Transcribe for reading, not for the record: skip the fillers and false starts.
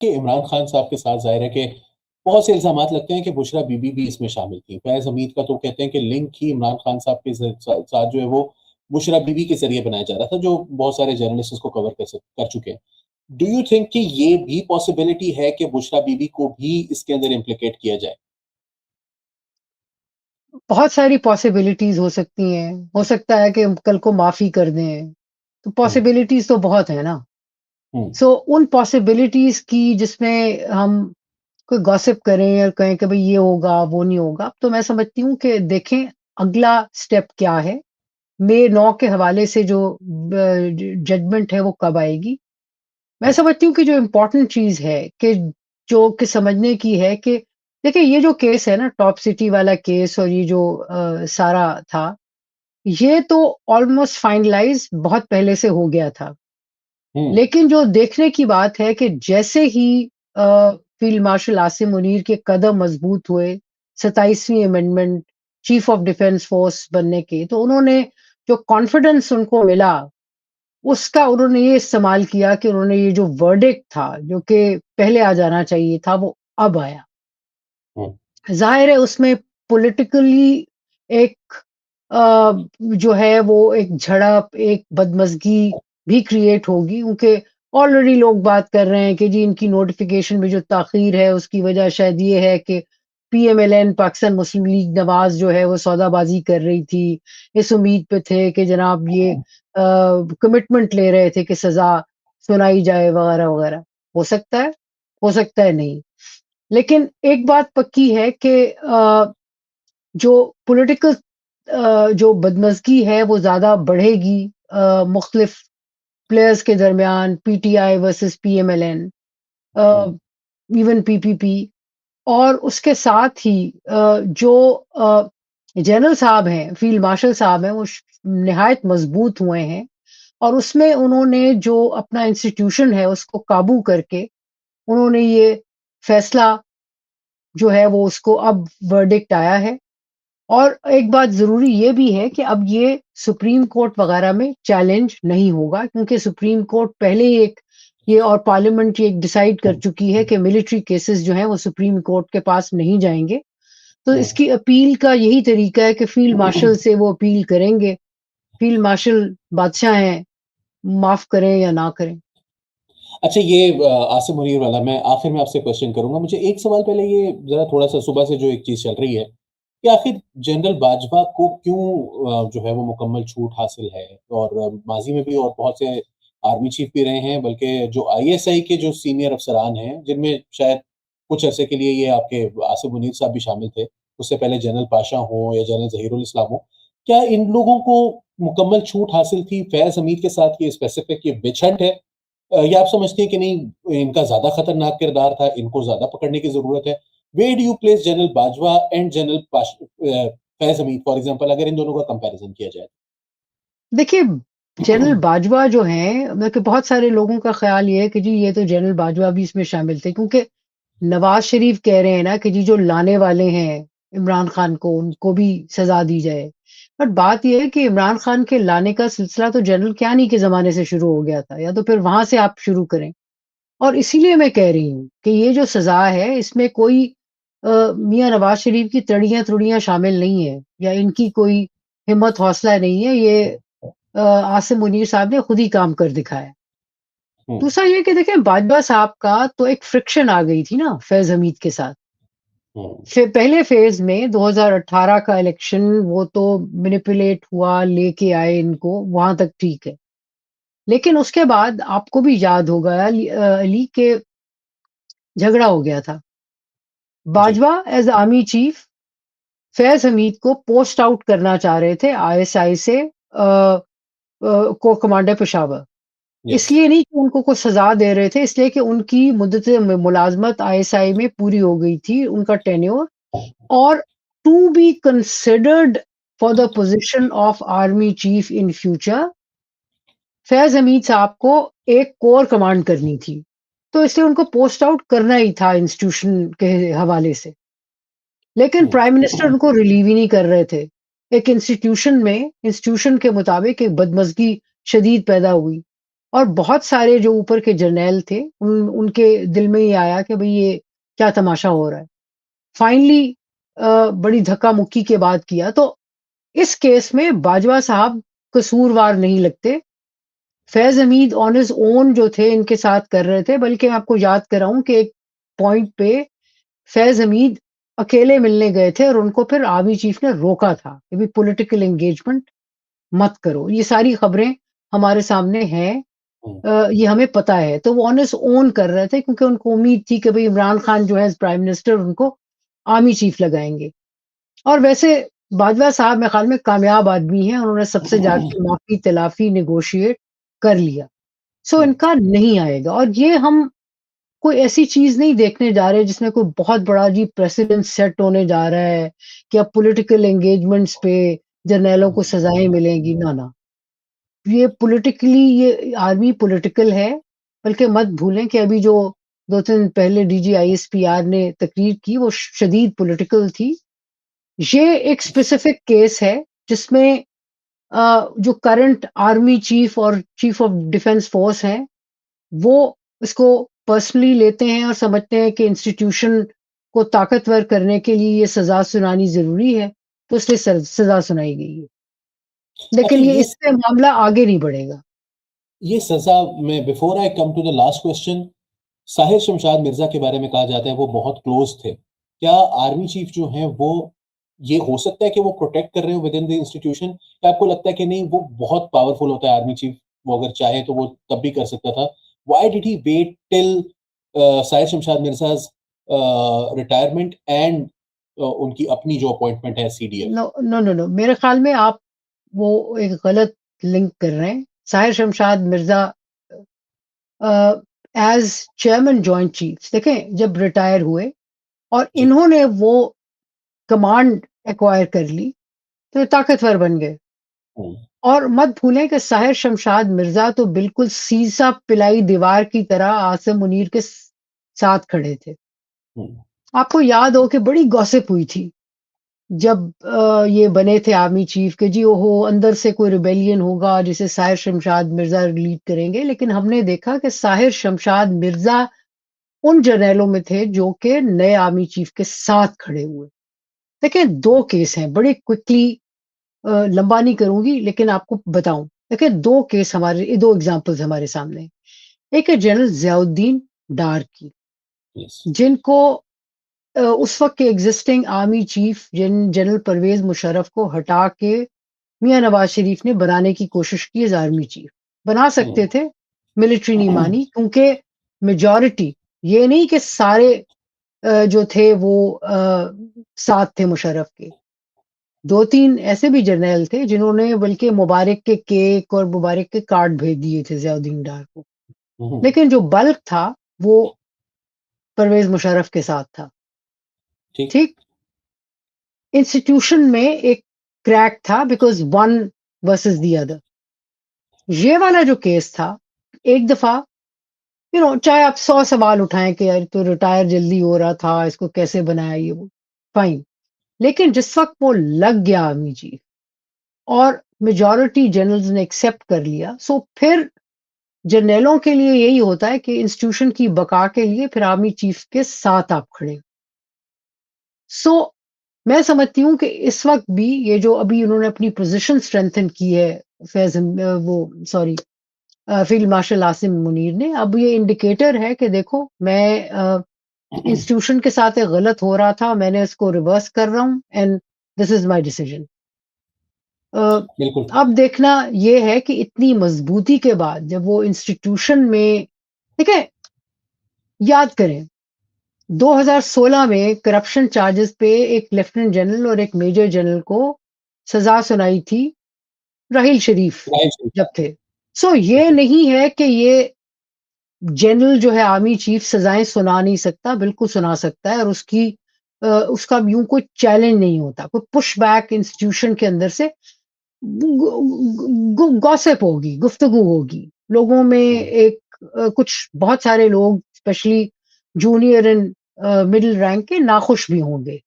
कि इमरान खान साहब के साथ ज़ाहिर है कि बहुत से इल्ज़ामात लगते हैं कि बुशरा बीबी भी इसमें शामिल थी। फैज़ हमीद का तो कहते हैं कि लिंक ही इमरान खान साहब के साथ जो है वो बुशरा बीबी के ज़रिए बनाया जा रहा था, जो बहुत सारे जर्नलिस्ट इसको कवर कर चुके हैं। डू यू थिंक कि ये भी पॉसिबिलिटी है कि बुशरा बीबी को भी इसके अंदर इम्प्लिकेट किया जाए? बहुत सारी पॉसिबिलिटीज़ हो सकती हैं। हो सकता है कि कल को माफ़ी कर दें, तो हुँ, पॉसिबिलिटीज़ तो बहुत है ना। हुँ, सो उन पॉसिबिलिटीज़ की जिसमें हम कोई गॉसिप करें और कहें कि भई ये होगा, वो नहीं होगा, तो मैं समझती हूँ कि देखें अगला स्टेप क्या है। मई 9 के हवाले से जो जजमेंट है वो कब आएगी। मैं हुँ, समझती हूँ कि जो इम्पोर्टेंट चीज़ है कि जो कि समझने की है कि देखिए ये जो केस है ना टॉप सिटी वाला केस और ये जो सारा था, ये तो ऑलमोस्ट फाइनलाइज़ बहुत पहले से हो गया था। हुँ, लेकिन जो देखने की बात है कि जैसे ही फील्ड मार्शल आसिम मुनीर के कदम मज़बूत हुए, 27वीं amendment, chief of defence force बनने के, तो उन्होंने जो कॉन्फिडेंस उनको मिला उसका उन्होंने ये इस्तेमाल किया कि उन्होंने ये जो वर्डिक्ट था, जो कि पहले आ जाना चाहिए था, वो अब आया। हुँ, ज़ाहिर है उसमें पॉलिटिकली एक जो है वो एक झड़प, एक बदमज़गी भी क्रिएट होगी क्योंकि ऑलरेडी लोग बात कर रहे हैं कि जी इनकी नोटिफ़िकेशन में जो ताख़ीर है उसकी वजह शायद ये है कि पीएमएलएन पाकिस्तान मुस्लिम लीग नवाज़ जो है वो सौदाबाज़ी कर रही थी। इस उम्मीद पे थे कि जनाब ये कमिटमेंट ले रहे थे कि सज़ा सुनाई जाए वग़ैरह-वग़ैरह। हो सकता है नहीं। लेकिन एक बात पक्की है कि जो पॉलिटिकल जो बदमज़गी है वो ज़्यादा बढ़ेगी मुख्तलिफ प्लेयर्स के दरमियान पीटीआई वर्सेस पीएमएलएन हुँ, अ, इवन पीपीपी और उसके साथ ही जो जनरल साहब हैं, फील्ड मार्शल साहब हैं, वो निहायत मज़बूत हुए हैं और उसमें उन्होंने जो अपना इंस्टीट्यूशन है उसको काबू करके उन्होंने ये फैसला जो है वो उसको अब वर्डिक्ट आया है और एक बात ज़रूरी ये भी है कि अब ये सुप्रीम कोर्ट वग़ैरह में चैलेंज नहीं होगा क्योंकि सुप्रीम कोर्ट पहले ही एक ये और पार्लियामेंट ये एक डिसाइड कर हुँ, चुकी है कि मिलिट्री केसेस जो हैं वो सुप्रीम कोर्ट के पास नहीं जाएँगे। तो हुँ। इसकी अपील का यही तरीका है कि फील्ड मार्शल से वो अपील करेंगे। फील्ड मार्शल बादशाह हैं, माफ़ करें या ना करें। अच्छा ये आसिम मुनीर वाला मैं आखिर में आपसे क्वेश्चन करूँगा। मुझे एक सवाल पहले ये ज़रा थोड़ा-सा सुबह से जो एक चीज़ चल रही है, कि आखिर जनरल बाजवा को क्यों जो है वो मुकम्मल छूट हासिल है? और माज़ी में भी और बहुत से आर्मी चीफ भी रहे हैं, बल्कि जो आईएसआई के जो सीनियर अफ़सरान हैं, जिनमें शायद कुछ अरसे के लिए ये आपके आसिम मुनीर साहब भी शामिल थे। उससे पहले जनरल पाशा हों या जनरल ज़हीरुल इस्लाम हों। क्या इन लोगों को मुकम्मल छूट हासिल थी? फैज़ हमीद के साथ ये स्पेसिफिक ये विच हंट है? या आप समझती हैं कि नहीं इनका ज़्यादा खतरनाक किरदार था, इनको ज़्यादा पकड़ने की ज़रूरत है? Where do you place general Bajwa and general Faiz Hamid for example अगर इन दोनों का कंपैरिज़न किया जाए? देखिए, जनरल बाजवा जो हैं मतलब कि बहुत सारे लोगों का ख़्याल ये है कि जी ये तो जनरल बाजवा भी इसमें शामिल थे क्योंकि नवाज़ शरीफ कह रहे हैं ना कि जी जो लाने वाले हैं इमरान खान को, उनको भी सज़ा दी जाए। बट बात ये है कि इमरान खान के लाने का सिलसिला तो जनरल कियानी के ज़माने से शुरू हो गया था या तो फिर वहाँ से आप शुरू करें। और इसीलिए मैं कह रही हूँ कि ये जो सज़ा है इसमें कोई मियाँ नवाज़ शरीफ की तड़ियाँ-तुड़ियाँ शामिल नहीं है या इनकी कोई हिम्मत हौसला नहीं है, ये आसिम मुनीर साहब ने खुद ही काम कर दिखाया। हुँ, दूसरा ये कि देखिए बाजवा साहब का तो एक फ्रिक्शन आ गई थी ना फैज़ हमीद के साथ। हुँ, पहले फ़ेज़ में 2018 का इलेक्शन वो तो मैनिपुलेट हुआ, लेके आए इनको, वहाँ तक ठीक है। लेकिन उसके बाद आपको भी याद होगा अली के झगड़ा हो गया था। जी, बाजवा एज़ आर्मी चीफ फैज़ हमीद को पोस्ट आउट करना चाह रहे थे आईएसआई से कोर कमांडर पेशावर। यस। इसलिए नहीं कि उनको कुछ सज़ा दे रहे थे, इसलिए कि उनकी मुद्दत मुलाज़मत आईएसआई में पूरी हो गई थी, उनका टेन्योर और to be considered for the position of army chief in future, Faiz Hamid sahab को एक कोर कमांड करनी थी। तो इसलिए उनको पोस्ट आउट करना ही था इंस्टीट्यूशन के हवाले से। लेकिन हुँ, प्राइम मिनिस्टर उनको रिलीव ही नहीं कर रहे थे। एक इंस्टीट्यूशन के मुताबिक एक बदमज़गी शदीद पैदा हुई। और बहुत सारे जो ऊपर के जर्नैल थे, उनके दिल में ये आया कि भई ये क्या तमाशा हो रहा है। फाइनली बड़ी धक्का-मुक्की के बाद किया, तो इस केस में बाजवा साहब कसूरवार नहीं लगते। फैज़ हमीद ऑन हिज़ ओन जो थे इनके साथ कर रहे थे, बल्कि मैं आपको याद कराऊँ कि एक पॉइंट पे फैज़ हमीद अकेले मिलने गए थे और उनको फिर आर्मी चीफ ने रोका था कि भई पॉलिटिकल एंगेजमेंट मत करो। ये सारी खबरें हमारे सामने हैं। हुँ, ये हमें पता है। तो वो ऑन हिज़ ओन कर रहे थे क्योंकि उनको उम्मीद थी कि भई इमरान खान जो है एज़ प्राइम मिनिस्टर उनको आर्मी चीफ लगाएँगे। और वैसे बाजवा साहब मेरे ख़्याल में कामयाब आदमी हैं, उन्होंने सबसे जाके माफ़ी-तलाफ़ी नेगोशिएट कर लिया। सो हुँ, इनका नहीं आएगा और ये हम कोई ऐसी चीज़ नहीं देखने जा रहे जिसमें कोई बहुत बड़ा जी प्रेसिडेंट सेट होने जा रहा है कि अब पॉलिटिकल एंगेजमेंट्स पे जर्नैलों को सज़ाएँ मिलेंगी, ना, ना। ये पॉलिटिकली ये आर्मी पॉलिटिकल है, बल्कि मत भूलें कि अभी जो 2-3 दिन पहले डीजी आईएसपीआर ने तकरीर की, वो शदीद पॉलिटिकल थी। ये एक स्पेसिफिक केस है जिसमें जो करंट आर्मी चीफ और चीफ ऑफ डिफेंस फोर्स हैं, वो इसको पर्सनली लेते हैं और समझते हैं कि इंस्टीट्यूशन को ताकतवर करने के लिए ये सज़ा सुनानी ज़रूरी है, तो इसलिए सज़ा सुनाई गई है। अच्छा लेकिन ये इससे मामला आगे नहीं बढ़ेगा। ये सज़ा में before I come to the last question, Sahir Shamshad Mirza के बारे में कहा जाता है वो बहुत क्लोज़ थे। क्या आर्मी चीफ जो हैं वो ये हो सकता है कि वो प्रोटेक्ट कर रहे हो विद इन द इंस्टीट्यूशन? या आपको लगता है कि नहीं वो बहुत पावरफुल होता है आर्मी चीफ, वो अगर चाहे तो वो तब भी कर सकता था? Why did he wait till Sahir Shamshad Mirza's retirement and उनकी अपनी जो अपॉइंटमेंट है CDF? No, no, no, no, मेरे ख़्याल में आप वो एक गलत लिंक कर रहे हैं। साहिर शमशाद मिर्ज़ा अ, एज़ चेयरमैन जॉइंट चीफ्स देखें जब रिटायर हुए और जी। इन्होंने वो कमांड एक्वायर कर ली, तो ये ताकतवर बन गए। हुँ, और मत भूलें कि साहिर शमशाद मिर्ज़ा तो बिल्कुल सीसा-पिलाई दीवार की तरह आसिम मुनीर के साथ खड़े थे। हुँ, आपको याद हो कि बड़ी गॉसिप हुई थी, जब ये बने थे आर्मी चीफ के जी ओहो! अंदर से कोई रिबेलियन होगा जिसे साहिर शमशाद मिर्ज़ा लीड करेंगे, लेकिन हमने देखा कि साहिर शमशाद मिर्ज़ा उन जर्नैलों में थे जो कि नए आर्मी चीफ के साथ खड़े हुए। देखिए 2 केस हैं, बड़े क्विकली लंबा नहीं करूँगी लेकिन आपको बताऊँ। देखिए 2 केस हमारे 2 एग्ज़ाम्पल्स हमारे सामने हैं। एक है जनरल ज़ियाउद्दीन डार की, यस। जिनको उस वक़्त के existing army chief general Pervez Musharraf को हटा के मियाँ नवाज़ शरीफ ने बनाने की कोशिश की एज़ आर्मी चीफ। बना सकते हुँ, थे, मिलिट्री नहीं मानी क्योंकि मेजॉरिटी ये नहीं कि सारे जो थे वो साथ थे मुशर्रफ के। 2-3 ऐसे भी जर्नैल थे जिन्होंने बल्कि मुबारक के केक और मुबारक के कार्ड भेज दिए थे ज़ियाउद्दीन डार को। हुँ, लेकिन जो बल्क था वो परवेज़ मुशर्रफ के साथ था, ठीक। ठीक? इंस्टीट्यूशन में एक क्रैक था because one versus the other. ये वाला जो केस था, एक दफ़ा चाहे आप 100 सवाल उठाएँ कि यार तो रिटायर जल्दी हो रहा था, इसको कैसे बनाया ये वो, फाइन। लेकिन जिस वक़्त वो लग गया आर्मी चीफ और मेजॉरिटी जनरल्स ने एक्सेप्ट कर लिया, सो फिर जर्नैलों के लिए यही होता है कि इंस्टीट्यूशन की बका के लिए फिर आर्मी चीफ के साथ आप खड़े हो। सो मैं समझती हूँ कि इस वक़्त भी ये जो अभी उन्होंने अपनी पोज़ीशन स्ट्रेंथन की है वो sorry field marshal Asim Munir ने, अब ये इंडिकेटर है कि देखो मैं इंस्टीट्यूशन के साथ एक गलत हो रहा था, मैंने इसको रिवर्स कर रहा हूँ and this is my decision. Uh, बिल्कुल। अब देखना ये है कि इतनी मज़बूती के बाद जब वो इंस्टीट्यूशन में देखिए, याद करें 2016 में करप्शन चार्जेस पे एक लेफ्टिनेंट जनरल और एक मेजर जनरल को सज़ा सुनाई थी राहील शरीफ राइट सही जब कहा। थे। सो ये जी, नहीं है कि ये जनरल जो है आर्मी चीफ सज़ाएँ सुना नहीं सकता, बिल्कुल सुना सकता है और उसका यूँ कोई चैलेंज नहीं होता, कोई पुशबैक इंस्टीट्यूशन के अंदर से गु गु गॉसिप होगी, गुफ्तगू होगी। लोगों में हुँ, कुछ बहुत सारे लोग specially junior and middle rank के नाखुश भी होंगे।